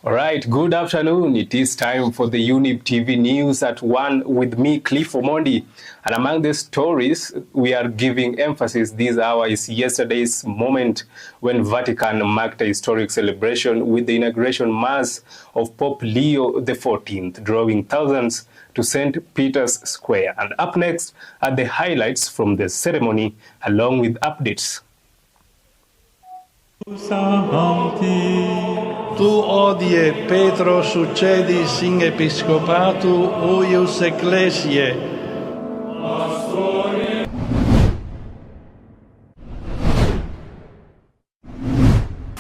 All right, good afternoon. It is time for the Younib TV News at 1 with me, Cliff Omondi. And among the stories we are giving emphasis this hour is yesterday's moment when Vatican marked a historic celebration with the inauguration Mass of Pope Leo XIV, drawing thousands to St. Peter's Square. And up next are the highlights from the ceremony, along with updates. Tu odie Petro succedis in episcopatu uius ecclesiae.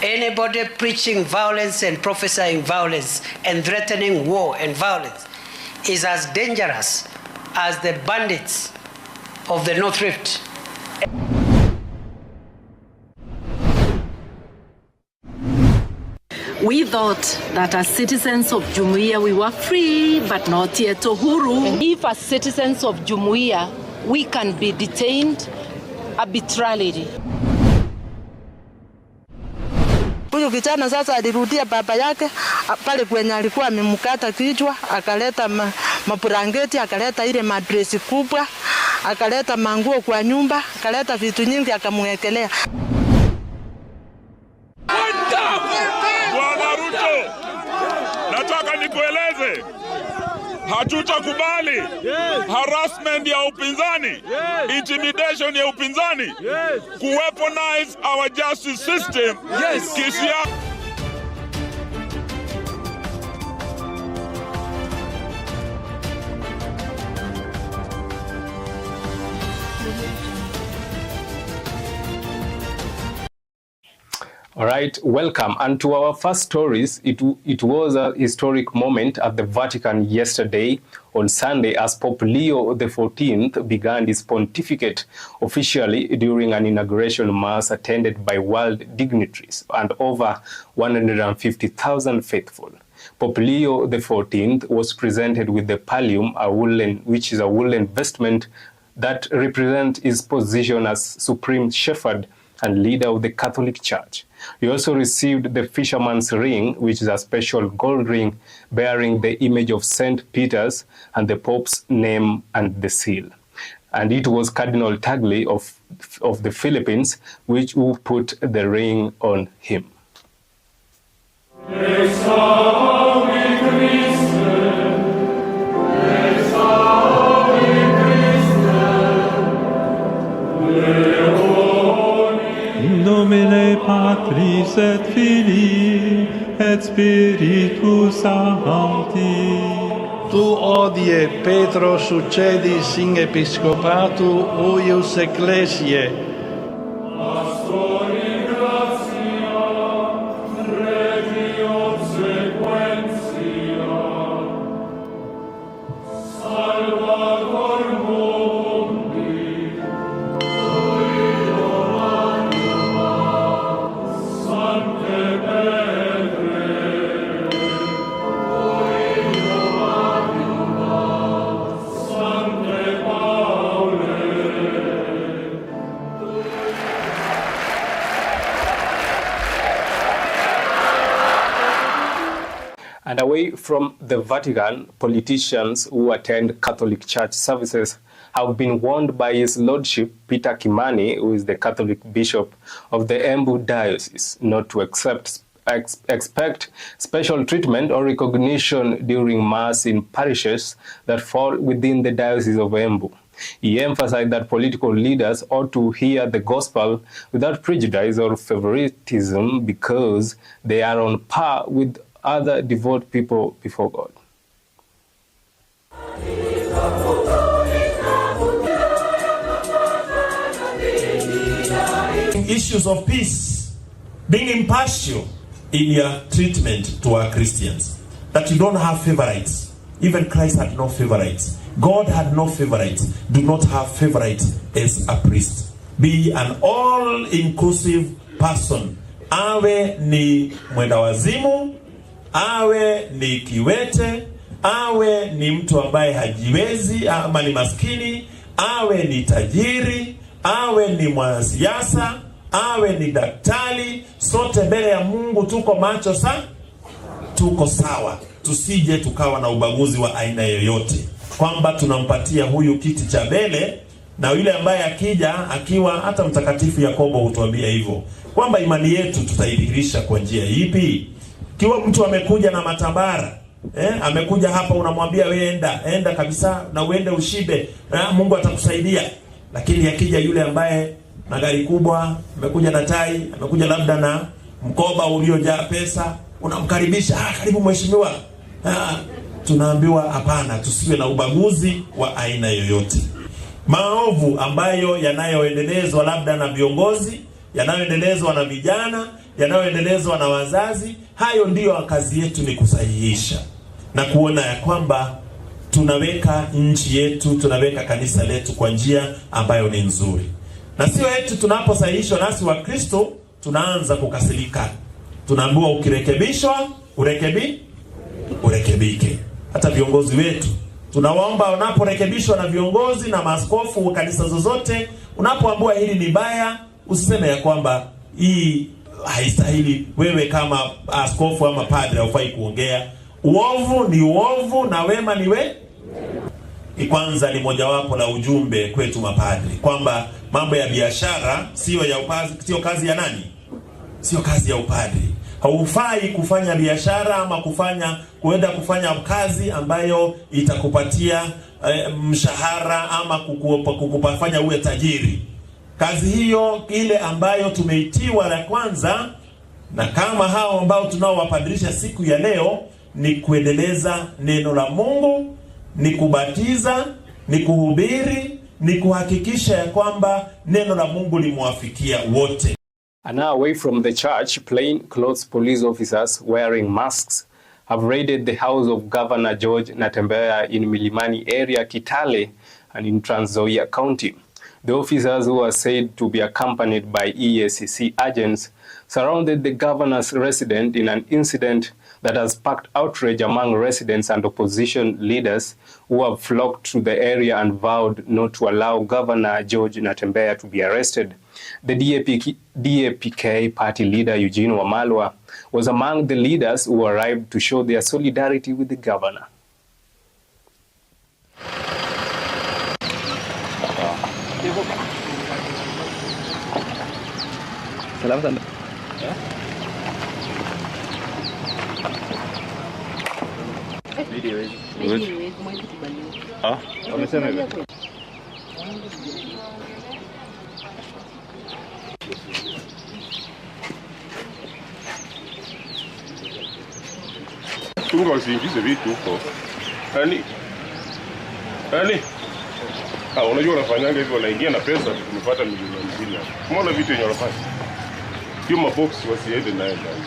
Anybody preaching violence and prophesying violence and threatening war and violence is as dangerous as the bandits of the North Rift. We thought that as citizens of Jumuiya we were free but not yet uhuru. If as citizens of Jumuiya we can be detained arbitrarily. Huyu kijana sasa alirudia baba yake pale kwenye alikuwa amemkata kichwa, akaleta mapurangeti, akaleta ile madresi kubwa, akaleta manguo kwa nyumba, akaleta vitu nyingi akamwekelea. Nataka nikueleze, hatutakubali harassment ya upinzani, intimidation ya upinzani, kuweaponize our justice system. All right, welcome. And to our first stories, it was a historic moment at the Vatican yesterday on Sunday as Pope Leo XIV began his pontificate officially during an inauguration mass attended by world dignitaries and over 150,000 faithful. Pope Leo XIV was presented with the pallium, which is a woolen vestment that represents his position as supreme shepherd and leader of the Catholic Church. He also received the fisherman's ring, which is a special gold ring bearing the image of St. Peter's and the Pope's name and the seal. And it was Cardinal Tagle of the Philippines who put the ring on him. Nomine Patris et Filii et Spiritus Sancti. Tu odie Petro succedis in episcopatu uius ecclesiae. And away from the Vatican, politicians who attend Catholic Church services have been warned by His Lordship Peter Kimani, who is the Catholic Bishop of the Embu Diocese, not to expect special treatment or recognition during Mass in parishes that fall within the Diocese of Embu. He emphasized that political leaders ought to hear the gospel without prejudice or favoritism because they are on par with other devout people before God. Issues of peace, being impartial in your treatment to our Christians, that you don't have favorites. Even Christ had no favorites. God had no favorites. Do not have favorites as a priest. Be an all-inclusive person. Awe ni mwenda wazimu, awe ni kiwete, awe ni mtu ambaye hajiwezi ama ni maskini, awe ni tajiri, awe ni mwanasiasa, awe ni daktari, sote mbele ya Mungu tuko macho sana. tuko sawa, tusije tukawa na ubaguzi wa aina yoyote, kwamba tunampatia huyu kiti cha mbele na yule ambaye akija akiwa, hata Mtakatifu Yakobo hutuambia hivyo, kwamba imani yetu tutaidhihirisha kwa njia ipi? Kiwa mtu amekuja na matambara, amekuja hapa, unamwambia wewe enda kabisa na uende ushibe, Mungu atakusaidia. Lakini akija yule ambaye na gari kubwa, amekuja na tai, amekuja labda na mkoba uliojaa pesa, unamkaribisha, karibu mheshimiwa. Tunaambiwa hapana, tusiwe na ubaguzi wa aina yoyote. Maovu ambayo yanayoendelezwa labda na viongozi, yanayoendelezwa na vijana, yanayoendelezwa na wazazi, hayo ndiyo kazi yetu, ni kusahihisha na kuona ya kwamba tunaweka nchi yetu, tunaweka kanisa letu kwa njia ambayo ni nzuri. Na sio eti tunaposahihishwa nasi wa Kristo tunaanza kukasirika. Tunaambiwa ukirekebishwa, urekebike. Hata viongozi wetu tunawaomba, unaporekebishwa na viongozi na maaskofu wa kanisa zozote, unapoambiwa hili ni baya, usiseme ya kwamba hii haistahili, wewe kama askofu ama padre haufai kuongea. Uovu ni uovu na wema ni kwanza ni mojawapo la ujumbe kwetu mapadri, kwamba mambo ya biashara sio kazi ya nani? Sio kazi ya upadri. Haufai kufanya biashara ama kuenda kufanya kazi ambayo itakupatia mshahara ama kukufanya uwe tajiri. Kazi hiyo ile ambayo tumeitiwa la kwanza, na kama hao ambao tunaowapadrisha siku ya leo, ni kuendeleza neno la Mungu, ni kubatiza, ni kuhubiri, ni kuhakikisha ya kwamba neno la Mungu limwafikia wote. And now, away from the church, plain-clothes police officers wearing masks have raided the house of Governor George Natembeya in Milimani area, Kitale, and in Trans Nzoia County. The officers, who are said to be accompanied by EACC agents, surrounded the governor's residence in an incident that has sparked outrage among residents and opposition leaders who have flocked to the area and vowed not to allow Governor George Natembeya to be arrested. The DAPK party leader Eugene Wamalwa was among the leaders who arrived to show their solidarity with the governor. Chunga usiingize vitu huko. Unajua unafanyanga hivyo, wanaingia na pesa, tumepata milioni 50. Umeona vitu yenye wanafanya? Hiyo mabox wasiende nayo ndani.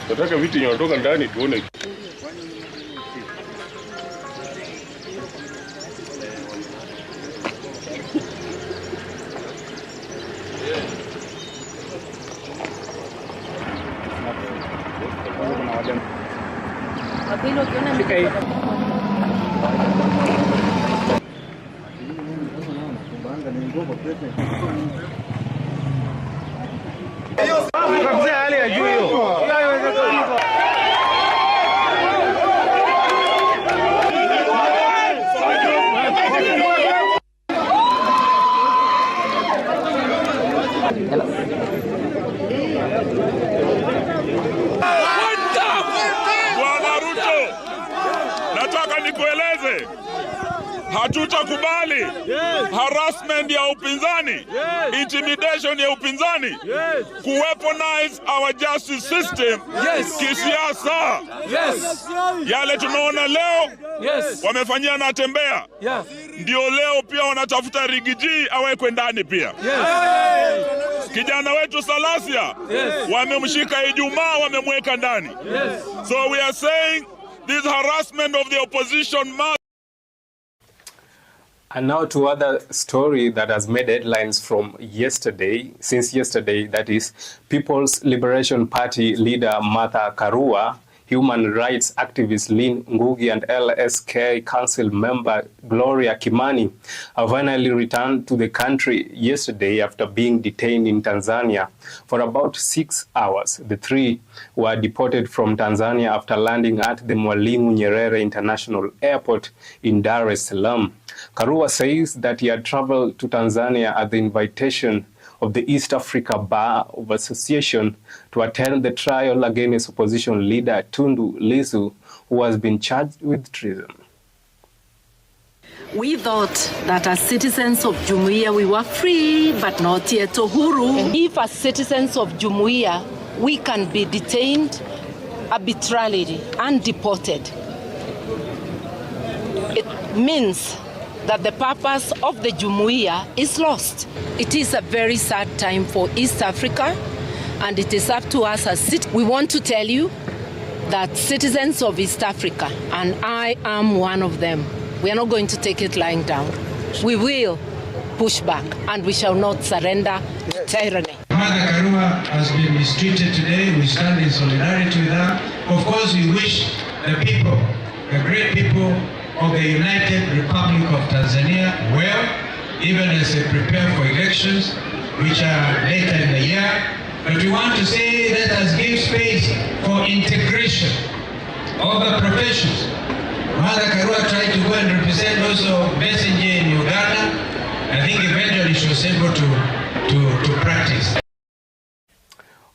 Nataka vitu yenye wanatoka ndani tuone. Hatutakubali harassment ya upinzani, intimidation ya upinzani, kuweaponize our justice system kisiasa. Yale tunaona leo wamefanyia Natembeya, ndio leo pia wanatafuta Rigiji awekwe ndani pia. Kijana wetu Salasia wamemshika Ijumaa, wamemweka ndani. So we are saying this harassment of the opposition must. And now to other story that has made headlines from since yesterday, that is People's Liberation Party leader Martha Karua Human rights activist Lynn Ngugi and LSK Council member Gloria Kimani have finally returned to the country yesterday after being detained in Tanzania for about 6 hours. The three were deported from Tanzania after landing at the Mwalimu Nyerere International Airport in Dar es Salaam. Karua says that he had traveled to Tanzania at the invitation of the East Africa Bar of Association to attend the trial against opposition leader Tundu Lissu, who has been charged with treason. We thought that as citizens of Jumuiya we were free but not yet uhuru. If as citizens of Jumuiya we can be detained arbitrarily and deported, it means that the purpose of the Jumuiya is lost. It is a very sad time for East Africa, and it is up to us as citizens. We want to tell you that citizens of East Africa, and I am one of them, we are not going to take it lying down. We will push back, and we shall not surrender to tyranny. Mother Karua has been mistreated today. We stand in solidarity with her. Of course, we wish the people, the great people of the United Republic of Tanzania well, even as they prepare for elections, which are later in the year. But we want to say let us give space for integration of the professions. Mother Karua tried to go and represent also messenger in Uganda. I think eventually she was able to practice.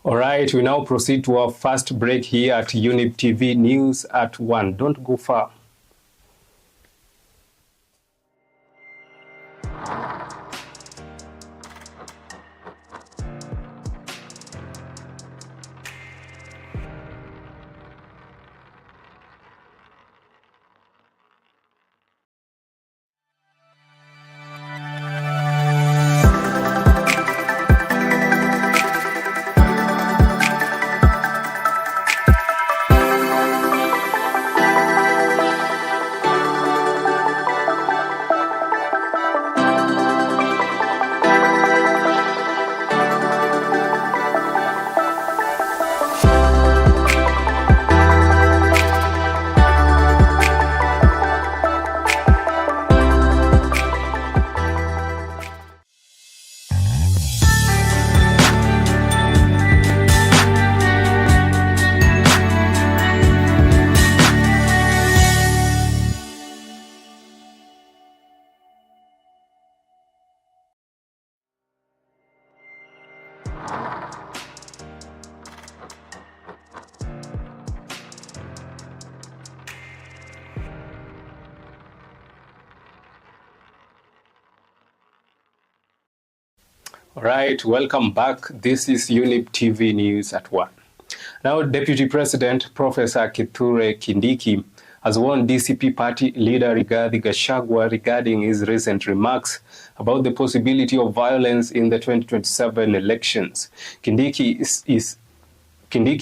All right, we now proceed to our first break here at Younib TV News at 1. Don't go far. All right, welcome back. This is Younib TV News at 1. Now, Deputy President Professor Kithure Kindiki has warned DCP party leader Rigathi Gachagua regarding his recent remarks about the possibility of violence in the 2027 elections. Kindiki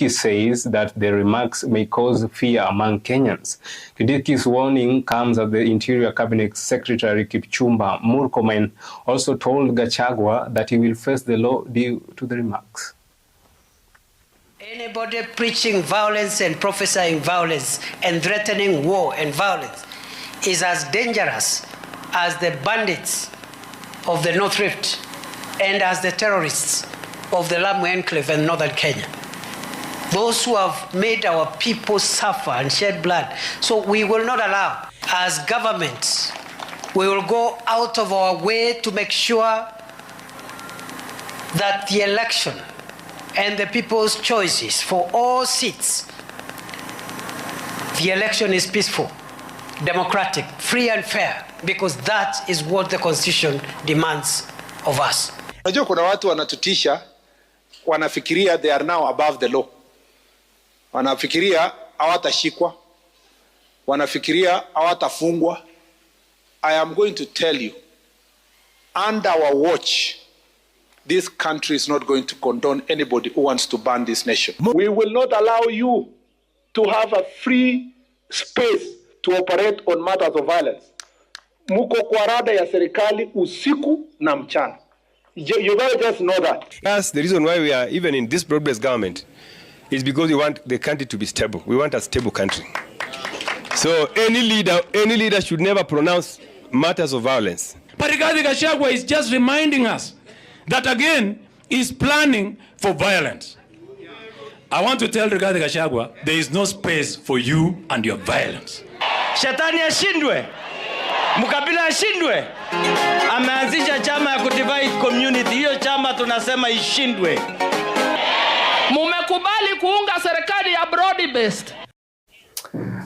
says that the remarks may cause fear among Kenyans. Kindiki's warning comes as the Interior Cabinet Secretary Kipchumba Murkomen also told Gachagua that he will face the law due to the remarks. Anybody preaching violence and prophesying violence and threatening war and violence is as dangerous as the bandits of the North Rift and as the terrorists of the Lamu Enclave in northern Kenya. Those who have made our people suffer and shed blood. So we will not allow, as government, we will go out of our way to make sure that the election and the people's choices for all seats, the election is peaceful, democratic, free and fair, because that is what the Constitution demands of us. Unajua kuna watu wanatutisha, wanafikiria they are now above the law. Wanafikiria hawatashikwa, wanafikiria hawatafungwa. I am going to tell you, under our watch, this country is not going to condone anybody who wants to ban this nation. We will not allow you to have a free space to operate on matters of violence. Muko kwa rada ya serikali usiku na mchana. You gotta just know that. That's the reason why we are even in this broad-based government. is because we want the country to be stable. We want a stable country. So any leader should never pronounce matters of violence. But Rigathi Gachagua is just reminding us that again is planning for violence. I want to tell Rigathi Gachagua, there is no space for you and your violence. Shetani ashindwe, Mkabila ashindwe. Ameanzisha chama ya kudivide community. Hiyo chama tunasema ishindwe. Mumekubali kuunga serikali ya broad based.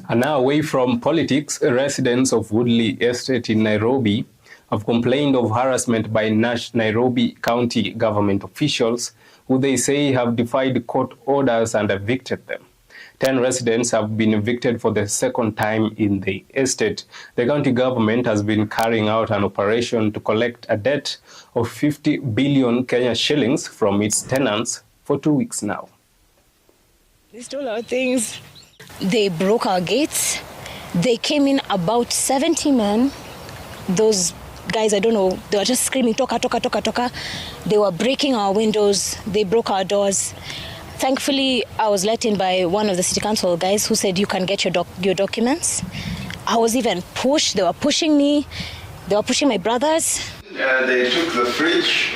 And now, away from politics, residents of Woodley Estate in Nairobi have complained of harassment by Nairobi County government officials who they say have defied court orders and evicted them. 10 residents have been evicted for the second time in the estate. The county government has been carrying out an operation to collect a debt of 50 billion Kenya shillings from its tenants for 2 weeks now. They stole our things. They broke our gates. They came in about 70 men. Those guys, I don't know, they were just screaming, toka, toka, toka, toka. They were breaking our windows. They broke our doors. Thankfully, I was let in by one of the city council guys who said, you can get your documents. I was even pushed. They were pushing me. They were pushing my brothers. They took the fridge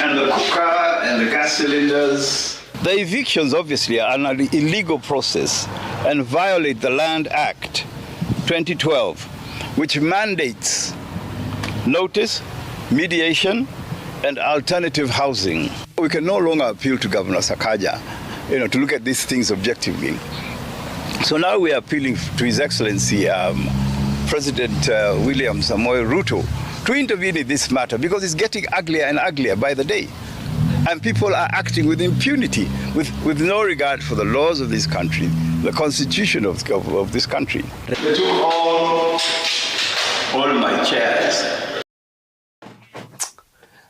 and the cooker and the gas cylinders. The evictions obviously are an illegal process and violate the Land Act 2012, which mandates notice, mediation, and alternative housing. We can no longer appeal to Governor Sakaja, to look at these things objectively. So now we are appealing to His Excellency President William Samoei Ruto to intervene in this matter because it's getting uglier and uglier by the day. And people are acting with impunity, with no regard for the laws of this country, the constitution of this country. They took all my chairs.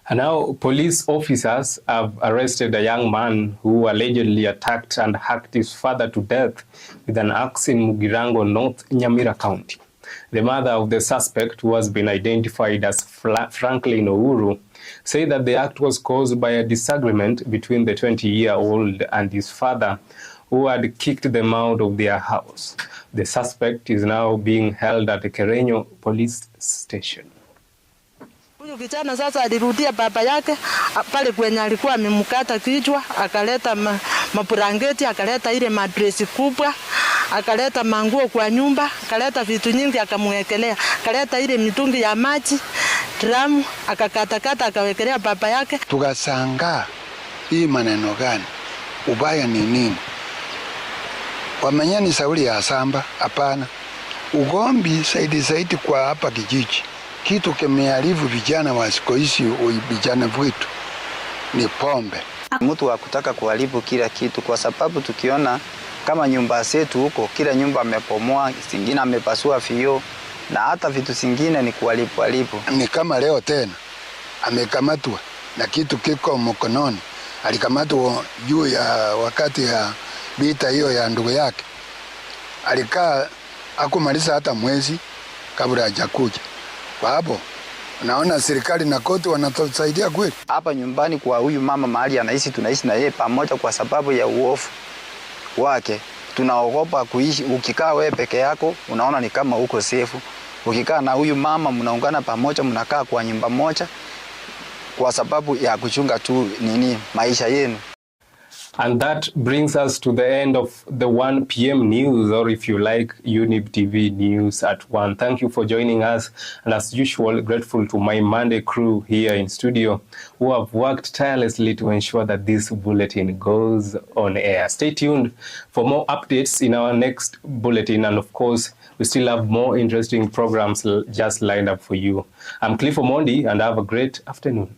And now police officers have arrested a young man who allegedly attacked and hacked his father to death with an axe in Mugirango, North Nyamira County. The mother of the suspect, who has been identified as Franklin Uhuru, said that the act was caused by a disagreement between the 20-year-old and his father, who had kicked them out of their house. The suspect is now being held at the Kerenyo police station. Huyu kijana sasa alirudia baba yake pale kwenye alikuwa amemkata kichwa, akaleta mapurangeti, akaleta ile madresi kubwa, akaleta manguo kwa nyumba, akaleta vitu nyingi akamwekelea, akaleta ile mitungi ya maji, dramu, akakatakata akawekelea baba yake. Tukasanga hii maneno gani? Ubaya ni nini? Wamenya ni sauli ya samba? Hapana. Ugombi zaidi kwa hapa kijiji. Kitu kimeharibu vijana wa siku hizi, vijana wetu ni pombe. Mtu wa kutaka kuharibu kila kitu, kwa sababu tukiona kama nyumba zetu huko, kila nyumba amepomoa, zingine amepasua vioo, na hata vitu zingine ni kuharibu. Ni kama leo tena amekamatwa na kitu kiko mkononi. Alikamatwa juu ya wakati ya vita hiyo ya ndugu yake. Alikaa hakumaliza hata mwezi kabla hajakuja. Kwa hapo naona serikali na koti wanatusaidia kweli. Hapa nyumbani kwa huyu mama mahali anaishi, tunaishi na yeye pamoja kwa sababu ya uofu wake. Tunaogopa kuishi. Ukikaa wewe peke yako unaona ni kama uko safe. Ukikaa na huyu mama mnaungana pamoja, mnakaa kwa nyumba moja kwa sababu ya kuchunga tu maisha yenu. And that brings us to the end of the 1 p.m. news, or if you like, Younib TV news at 1. Thank you for joining us. And as usual, grateful to my Monday crew here in studio who have worked tirelessly to ensure that this bulletin goes on air. Stay tuned for more updates in our next bulletin. And of course, we still have more interesting programs just lined up for you. I'm Cliff Omondi, and have a great afternoon.